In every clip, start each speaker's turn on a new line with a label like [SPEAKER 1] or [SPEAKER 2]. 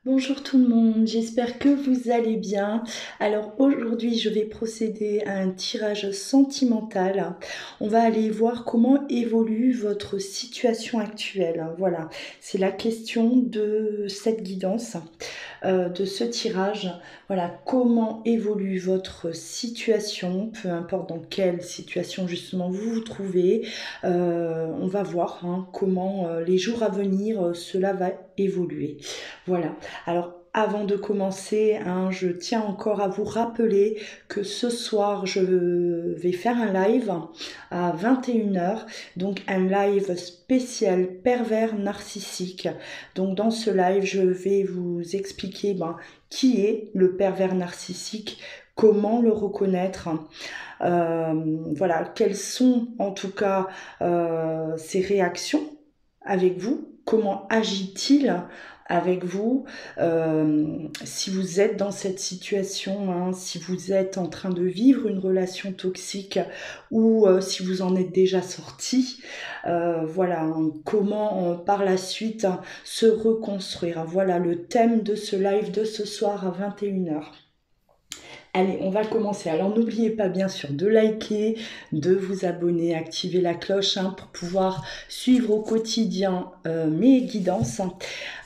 [SPEAKER 1] Bonjour tout le monde, j'espère que vous allez bien. Alors aujourd'hui, je vais procéder à un tirage sentimental. On va aller voir comment évolue votre situation actuelle. Voilà, c'est la question de cette guidance, de ce tirage. Voilà, comment évolue votre situation, peu importe dans quelle situation justement vous vous trouvez. On va voir comment les jours à venir, cela va évoluer. Voilà. Alors, avant de commencer, je tiens encore à vous rappeler que ce soir, je vais faire un live à 21h, donc un live spécial pervers narcissique. Donc, dans ce live, je vais vous expliquer qui est le pervers narcissique, comment le reconnaître, voilà, quelles sont en tout cas ses réactions avec vous, comment agit-il avec vous, si vous êtes dans cette situation, si vous êtes en train de vivre une relation toxique ou si vous en êtes déjà sorti, voilà, comment par la suite se reconstruire. Voilà le thème de ce live de ce soir à 21h. Allez, on va commencer. Alors n'oubliez pas bien sûr de liker, de vous abonner, activer la cloche pour pouvoir suivre au quotidien mes guidances.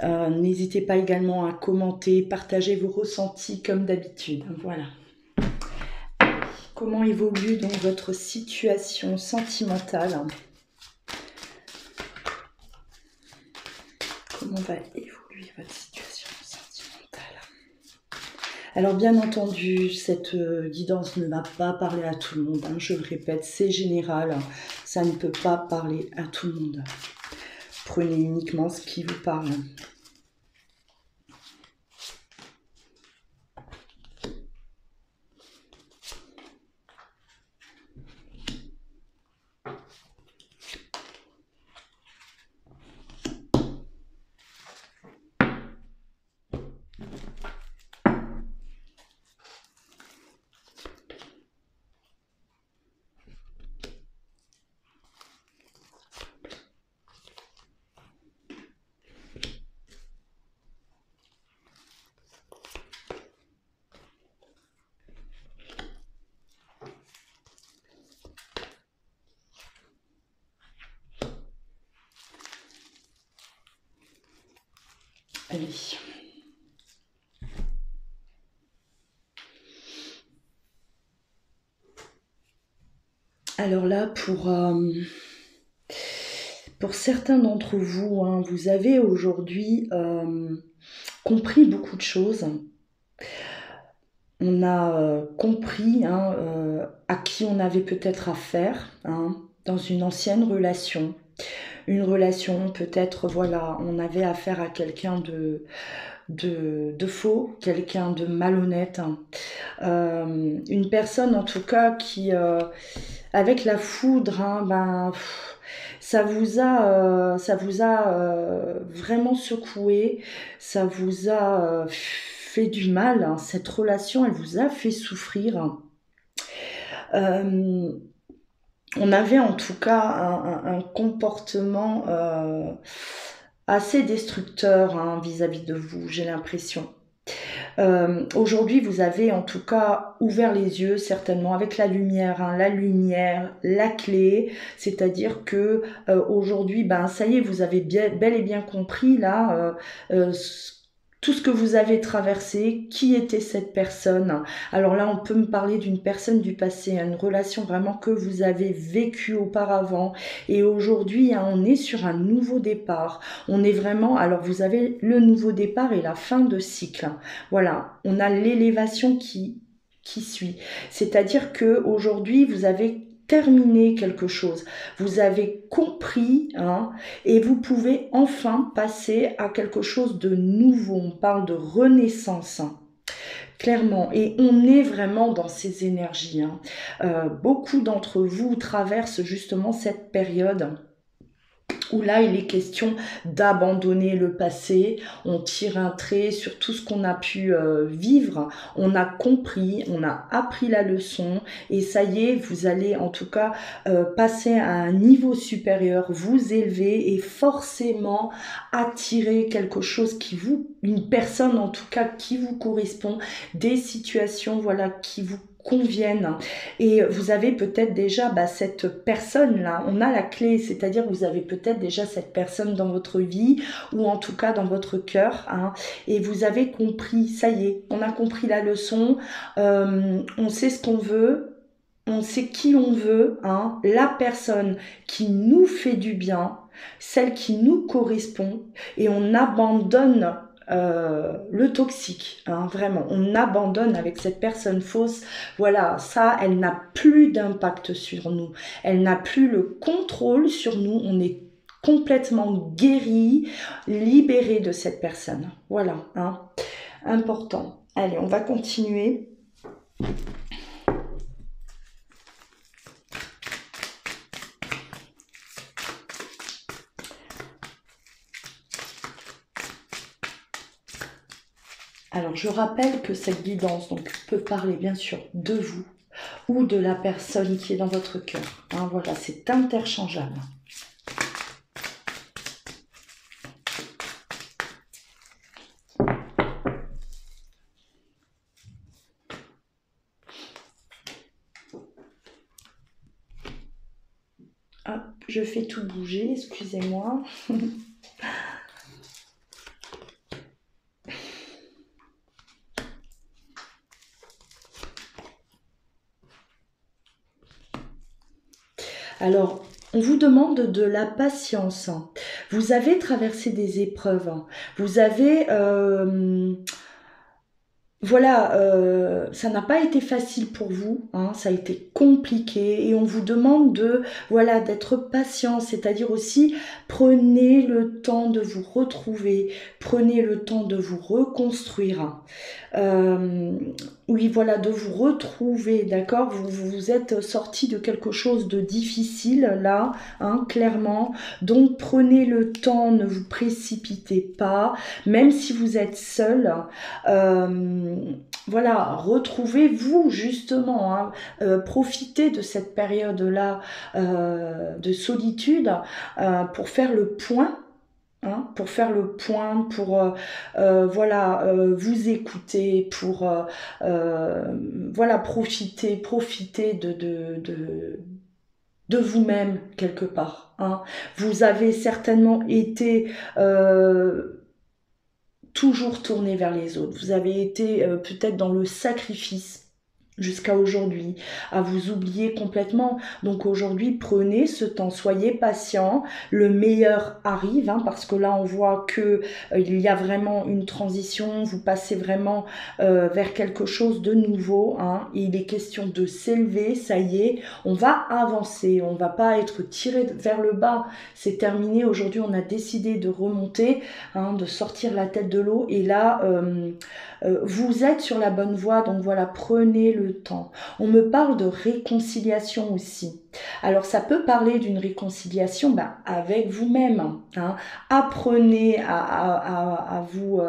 [SPEAKER 1] N'hésitez pas également à commenter, partager vos ressentis comme d'habitude. Voilà. Comment évolue donc votre situation sentimentale? Comment va évoluer votre situation sentimentale? Alors bien entendu, cette guidance ne va pas parler à tout le monde. Je le répète, c'est général. Ça ne peut pas parler à tout le monde. Prenez uniquement ce qui vous parle. Allez. Alors là, pour certains d'entre vous, vous avez aujourd'hui compris beaucoup de choses. On a compris à qui on avait peut-être affaire dans une ancienne relation. Une relation peut-être, voilà, on avait affaire à quelqu'un de faux, quelqu'un de malhonnête. Une personne en tout cas qui, avec la foudre, ça vous a vraiment secoué, ça vous a fait du mal, cette relation, elle vous a fait souffrir. On avait en tout cas un comportement assez destructeur vis-à-vis de vous, j'ai l'impression. Aujourd'hui, vous avez en tout cas ouvert les yeux certainement avec la lumière, la clé, c'est-à-dire que aujourd'hui, ça y est, vous avez bel et bien compris là tout ce que vous avez traversé, qui était cette personne. Alors là, on peut me parler d'une personne du passé, une relation vraiment que vous avez vécue auparavant. Et aujourd'hui, on est sur un nouveau départ. On est vraiment, alors vous avez le nouveau départ et la fin de cycle. Voilà, on a l'élévation qui suit. C'est-à-dire que aujourd'hui, vous avez terminé quelque chose, vous avez compris et vous pouvez enfin passer à quelque chose de nouveau. On parle de renaissance. Clairement, et on est vraiment dans ces énergies. Beaucoup d'entre vous traversent justement cette période où là il est question d'abandonner le passé, on tire un trait sur tout ce qu'on a pu vivre, on a compris, on a appris la leçon et ça y est, vous allez en tout cas passer à un niveau supérieur, vous élever et forcément attirer quelque chose qui vous, une personne en tout cas qui vous correspond, des situations voilà qui vous conviennent et vous avez peut-être déjà cette personne là, on a la clé, c'est-à-dire vous avez peut-être déjà cette personne dans votre vie ou en tout cas dans votre cœur hein, et vous avez compris, ça y est, on a compris la leçon, on sait ce qu'on veut, on sait qui on veut, hein, la personne qui nous fait du bien, celle qui nous correspond et on abandonne le toxique, hein, vraiment, on abandonne avec cette personne fausse, voilà, ça, elle n'a plus d'impact sur nous, elle n'a plus le contrôle sur nous, on est complètement guéri, libéré de cette personne, voilà, hein, important. Allez, on va continuer. Alors, je rappelle que cette guidance donc, peut parler bien sûr de vous ou de la personne qui est dans votre cœur. Hein, voilà, c'est interchangeable. Hop, je fais tout bouger, excusez-moi. Alors, on vous demande de la patience. Vous avez traversé des épreuves. Vous avez... voilà, ça n'a pas été facile pour vous, hein, ça a été compliqué et on vous demande de, voilà, d'être patient, c'est-à-dire aussi prenez le temps de vous retrouver, prenez le temps de vous reconstruire. Oui, voilà, de vous retrouver, d'accord, vous êtes sorti de quelque chose de difficile là, hein, clairement, donc prenez le temps, ne vous précipitez pas, même si vous êtes seul, voilà, retrouvez-vous justement, hein, profitez de cette période-là de solitude pour faire le point. Hein, pour faire le point, pour voilà, vous écouter, pour voilà, profiter de vous-même quelque part. Hein. Vous avez certainement été toujours tourné vers les autres. Vous avez été peut-être dans le sacrifice jusqu'à aujourd'hui, à vous oublier complètement. Donc aujourd'hui, prenez ce temps, soyez patient, le meilleur arrive, hein, parce que là on voit que il y a vraiment une transition, vous passez vraiment vers quelque chose de nouveau, hein, et il est question de s'élever, ça y est, on va avancer, on va pas être tiré vers le bas, c'est terminé, aujourd'hui on a décidé de remonter, hein, de sortir la tête de l'eau, et là vous êtes sur la bonne voie, donc voilà, prenez le temps. On me parle de réconciliation aussi. Alors ça peut parler d'une réconciliation avec vous-même. Hein. Apprenez à vous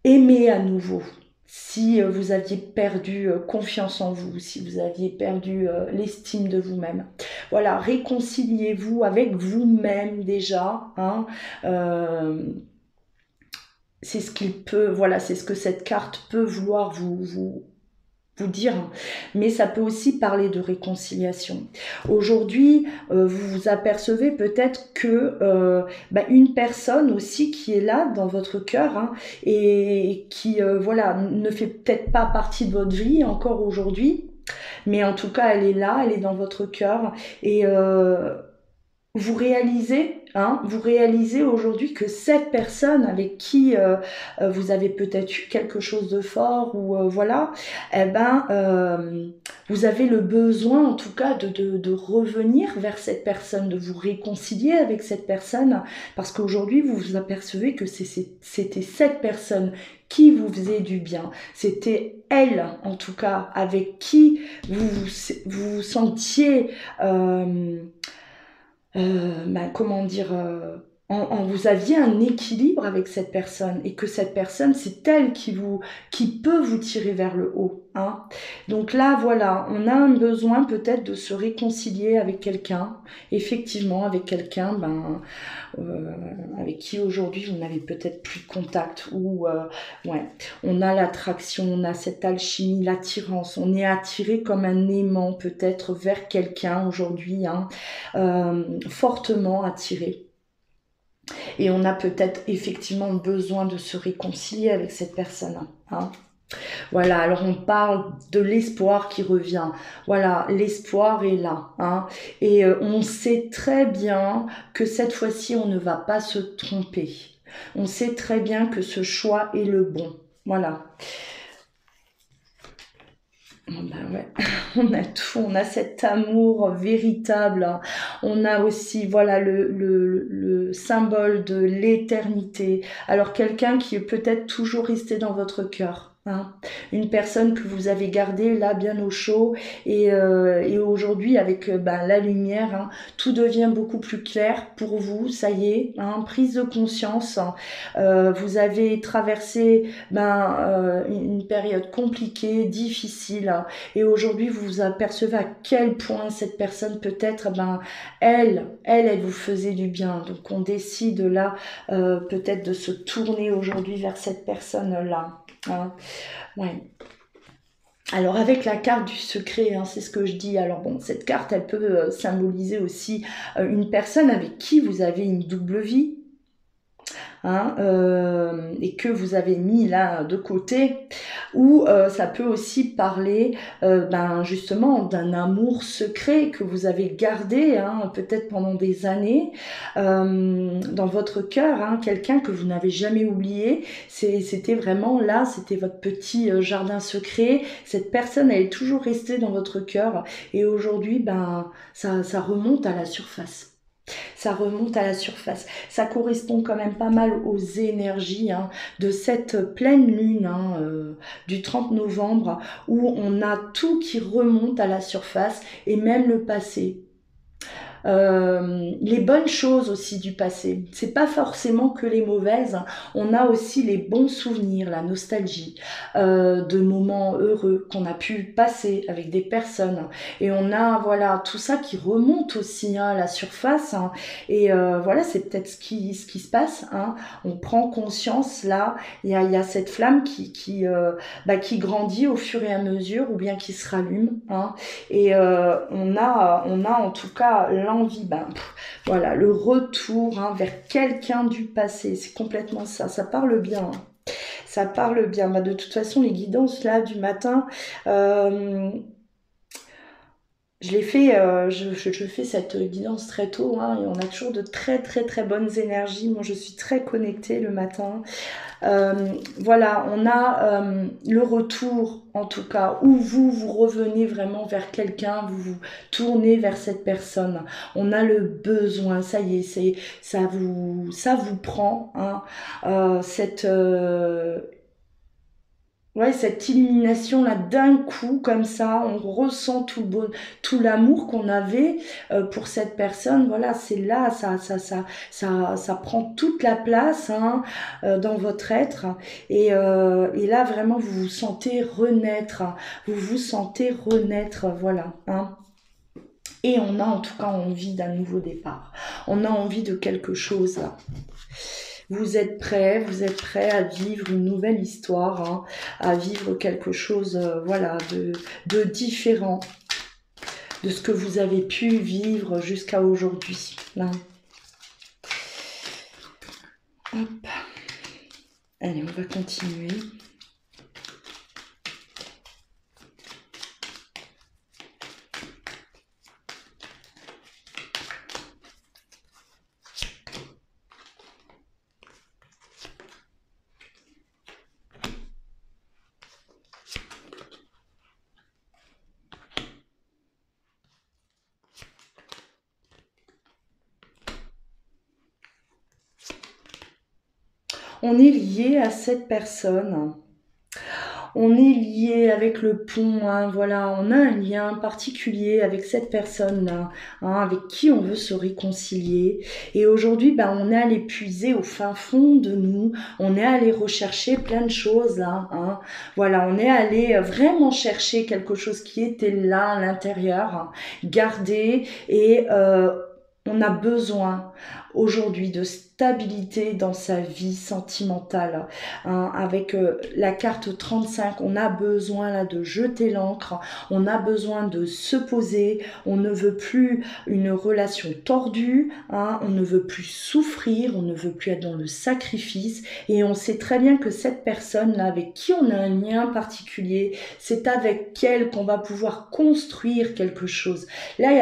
[SPEAKER 1] aimer à nouveau. Si vous aviez perdu confiance en vous, si vous aviez perdu l'estime de vous-même. Voilà, réconciliez-vous avec vous-même déjà. Hein. C'est ce qu'il peut, voilà, c'est ce que cette carte peut vouloir vous dire, mais ça peut aussi parler de réconciliation. Aujourd'hui, vous vous apercevez peut-être que une personne aussi qui est là dans votre cœur, hein, et qui voilà, ne fait peut-être pas partie de votre vie encore aujourd'hui, mais en tout cas elle est là, elle est dans votre cœur, et vous réalisez aujourd'hui que cette personne avec qui vous avez peut-être eu quelque chose de fort ou voilà, vous avez le besoin en tout cas de revenir vers cette personne, de vous réconcilier avec cette personne, parce qu'aujourd'hui vous vous apercevez que c'était cette personne qui vous faisait du bien, c'était elle en tout cas avec qui vous vous sentiez comment dire, vous aviez un équilibre avec cette personne et que cette personne, c'est elle qui peut vous tirer vers le haut. Hein. Donc là, voilà, on a un besoin peut-être de se réconcilier avec quelqu'un, effectivement, avec quelqu'un, euh, avec qui aujourd'hui vous n'avez peut-être plus de contact ou ouais, on a l'attraction, on a cette alchimie, l'attirance, on est attiré comme un aimant peut-être vers quelqu'un aujourd'hui, hein, fortement attiré. Et on a peut-être effectivement besoin de se réconcilier avec cette personne. Hein. Voilà, alors on parle de l'espoir qui revient. Voilà, l'espoir est là. Hein. Et on sait très bien que cette fois-ci, on ne va pas se tromper. On sait très bien que ce choix est le bon. Voilà. Ben ouais, on a tout, on a cet amour véritable. Hein. On a aussi, voilà, le symbole de l'éternité. Alors quelqu'un qui est peut-être toujours resté dans votre cœur. Hein. Une personne que vous avez gardée là bien au chaud et aujourd'hui avec la lumière, hein, tout devient beaucoup plus clair pour vous, ça y est, hein, prise de conscience. Hein. Vous avez traversé une période compliquée, difficile. Hein. Et aujourd'hui, vous vous apercevez à quel point cette personne peut-être, elle vous faisait du bien. Donc on décide là peut-être de se tourner aujourd'hui vers cette personne-là. Hein. Ouais. Alors avec la carte du secret, hein, c'est ce que je dis. Alors bon, cette carte, elle peut symboliser aussi une personne avec qui vous avez une double vie. Hein, et que vous avez mis là de côté, ou ça peut aussi parler justement d'un amour secret que vous avez gardé hein, peut-être pendant des années dans votre cœur, hein, quelqu'un que vous n'avez jamais oublié, c'était vraiment là, c'était votre petit jardin secret, cette personne elle est toujours restée dans votre cœur et aujourd'hui ça remonte à la surface. Ça remonte à la surface. Ça correspond quand même pas mal aux énergies hein, de cette pleine lune hein, du 30 novembre où on a tout qui remonte à la surface et même le passé. Les bonnes choses aussi du passé. C'est pas forcément que les mauvaises. Hein. On a aussi les bons souvenirs, la nostalgie, de moments heureux qu'on a pu passer avec des personnes. Et on a voilà tout ça qui remonte aussi hein, à la surface. Hein. Et voilà, c'est peut-être ce qui se passe. Hein. On prend conscience là. Il y a cette flamme qui grandit au fur et à mesure, ou bien qui se rallume. Hein. Et on a en tout cas l'envie, voilà, le retour hein, vers quelqu'un du passé. C'est complètement ça. Ça parle bien. Hein. Ça parle bien. De toute façon, les guidances là du matin, je l'ai fait, je fais cette guidance très tôt hein, et on a toujours de très très très bonnes énergies. Moi, je suis très connectée le matin. Voilà, on a le retour, en tout cas, où vous revenez vraiment vers quelqu'un, vous vous tournez vers cette personne. On a le besoin, ça y est, ça vous prend, hein, cette illumination là d'un coup comme ça, on ressent tout l'amour qu'on avait pour cette personne. Voilà, c'est là, ça prend toute la place hein, dans votre être. Et là vraiment, vous vous sentez renaître. Hein. Vous vous sentez renaître, voilà. Hein. Et on a en tout cas envie d'un nouveau départ. On a envie de quelque chose là. Vous êtes prêts à vivre une nouvelle histoire, hein, à vivre quelque chose voilà, de différent de ce que vous avez pu vivre jusqu'à aujourd'hui. Là. Hop. Allez, on va continuer. On est lié à cette personne. On est lié avec le pont, hein, voilà, on a un lien particulier avec cette personne-là, hein, avec qui on veut se réconcilier. Et aujourd'hui, ben, on est allé puiser au fin fond de nous, on est allé rechercher plein de choses là, hein. Voilà, on est allé vraiment chercher quelque chose qui était là à l'intérieur, hein, garder et on a besoin aujourd'hui de stabilité dans sa vie sentimentale, hein, avec la carte 35, on a besoin là de jeter l'encre, on a besoin de se poser, on ne veut plus une relation tordue, hein, on ne veut plus souffrir, on ne veut plus être dans le sacrifice, et on sait très bien que cette personne là avec qui on a un lien particulier, c'est avec elle qu'on va pouvoir construire quelque chose. Là il y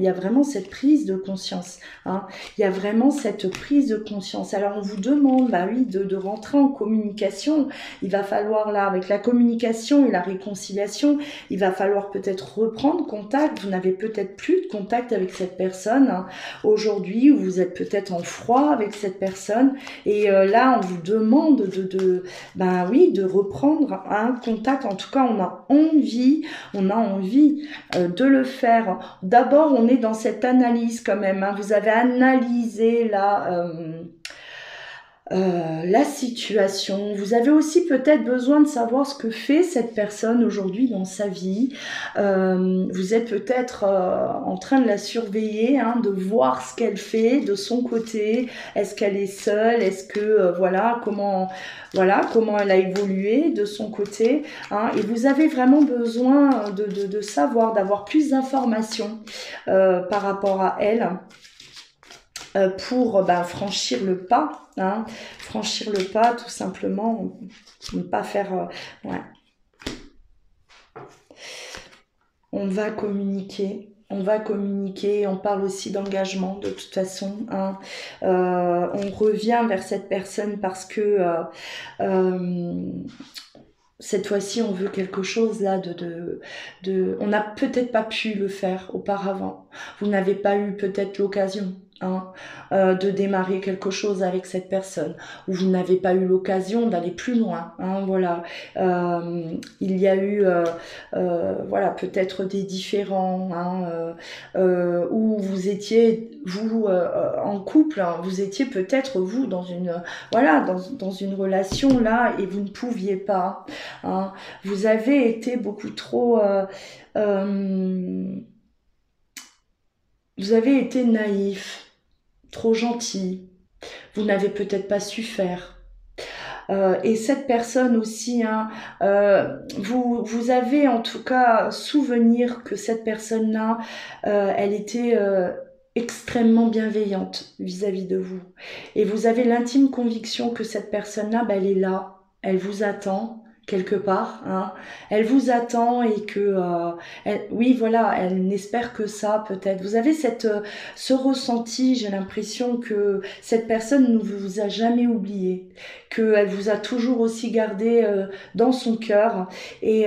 [SPEAKER 1] a vraiment cette prise de conscience, hein. Il y a vraiment cette prise de conscience. Alors on vous demande, bah oui, de rentrer en communication. Il va falloir là, avec la communication et la réconciliation, il va falloir peut-être reprendre contact. Vous n'avez peut-être plus de contact avec cette personne, hein, aujourd'hui, ou vous êtes peut-être en froid avec cette personne. Et là, on vous demande bah oui, de reprendre un contact. En tout cas, on a envie de le faire. D'abord, on est dans cette analyse quand même, hein. Vous avez analysé la situation. Vous avez aussi peut-être besoin de savoir ce que fait cette personne aujourd'hui dans sa vie. Vous êtes peut-être en train de la surveiller, hein, de voir ce qu'elle fait de son côté. Est-ce qu'elle est seule? Est-ce que comment elle a évolué de son côté, hein, et vous avez vraiment besoin de savoir, d'avoir plus d'informations par rapport à elle. Pour franchir le pas, hein, franchir le pas tout simplement, ne pas faire... ouais. On va communiquer, on parle aussi d'engagement de toute façon, hein. On revient vers cette personne parce que cette fois-ci, on veut quelque chose là on n'a peut-être pas pu le faire auparavant. Vous n'avez pas eu peut-être l'occasion, hein, de démarrer quelque chose avec cette personne, ou vous n'avez pas eu l'occasion d'aller plus loin, hein, voilà. Il y a eu peut-être des différends, hein, où vous étiez en couple, hein, vous étiez peut-être vous dans une dans une relation là et vous ne pouviez pas, hein. Vous avez été beaucoup trop vous avez été naïf, trop gentil, vous n'avez peut-être pas su faire. Et cette personne aussi, hein, vous avez en tout cas souvenir que cette personne-là, elle était extrêmement bienveillante vis-à-vis de vous. Et vous avez l'intime conviction que cette personne-là, elle est là, elle vous attend quelque part, hein. Elle vous attend et que elle n'espère que ça peut-être. Vous avez ce ressenti, j'ai l'impression que cette personne ne vous a jamais oublié, qu'elle vous a toujours aussi gardé dans son cœur et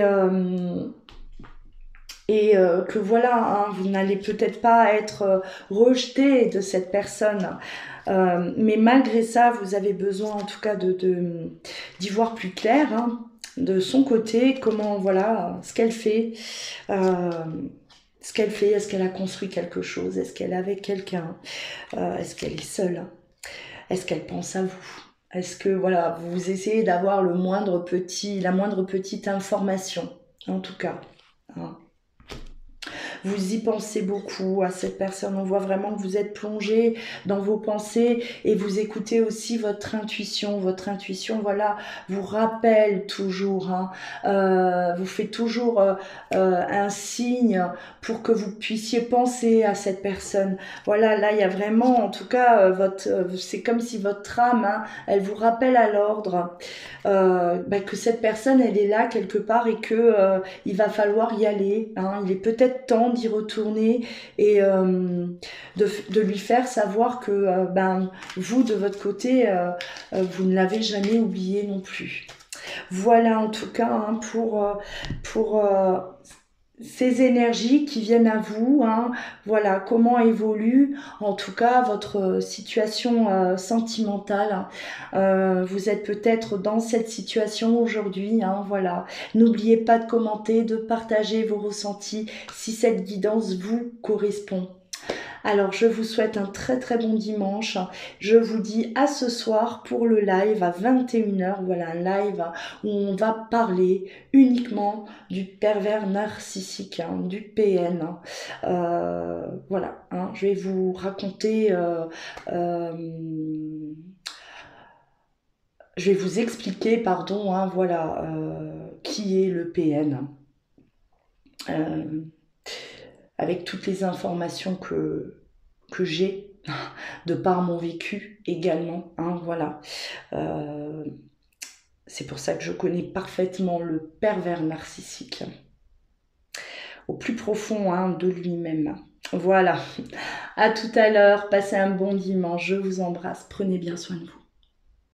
[SPEAKER 1] que hein, vous n'allez peut-être pas être rejeté de cette personne. Mais malgré ça, vous avez besoin en tout cas d'y voir plus clair, hein, de son côté, comment, ce qu'elle fait. Est-ce qu'elle a construit quelque chose? Est-ce qu'elle est avec quelqu'un? Est-ce qu'elle est seule? Est-ce qu'elle pense à vous? Est-ce que, vous essayez d'avoir la moindre petite information, en tout cas, hein. Vous y pensez beaucoup à cette personne, on voit vraiment que vous êtes plongé dans vos pensées et vous écoutez aussi votre intuition. Votre intuition, vous rappelle toujours, hein, vous fait toujours un signe pour que vous puissiez penser à cette personne. Là il y a vraiment, en tout cas, c'est comme si votre âme, hein, elle vous rappelle à l'ordre que cette personne, elle est là quelque part et que il va falloir y aller, hein. Il est peut-être temps d'y retourner et de lui faire savoir que vous de votre côté vous ne l'avez jamais oublié non plus. Voilà en tout cas, hein, pour ces énergies qui viennent à vous, hein, voilà, comment évolue en tout cas votre situation sentimentale. Vous êtes peut-être dans cette situation aujourd'hui, hein, voilà. N'oubliez pas de commenter, de partager vos ressentis si cette guidance vous correspond. Alors, je vous souhaite un très très bon dimanche. Je vous dis à ce soir pour le live à 21h. Voilà, un live où on va parler uniquement du pervers narcissique, hein, du PN. Voilà, hein, je vais vous raconter... je vais vous expliquer, pardon, hein, voilà, qui est le PN. Avec toutes les informations que j'ai, de par mon vécu également, hein, voilà. C'est pour ça que je connais parfaitement le pervers narcissique, au plus profond, hein, de lui-même. Voilà, à tout à l'heure, passez un bon dimanche, je vous embrasse, prenez bien soin de vous.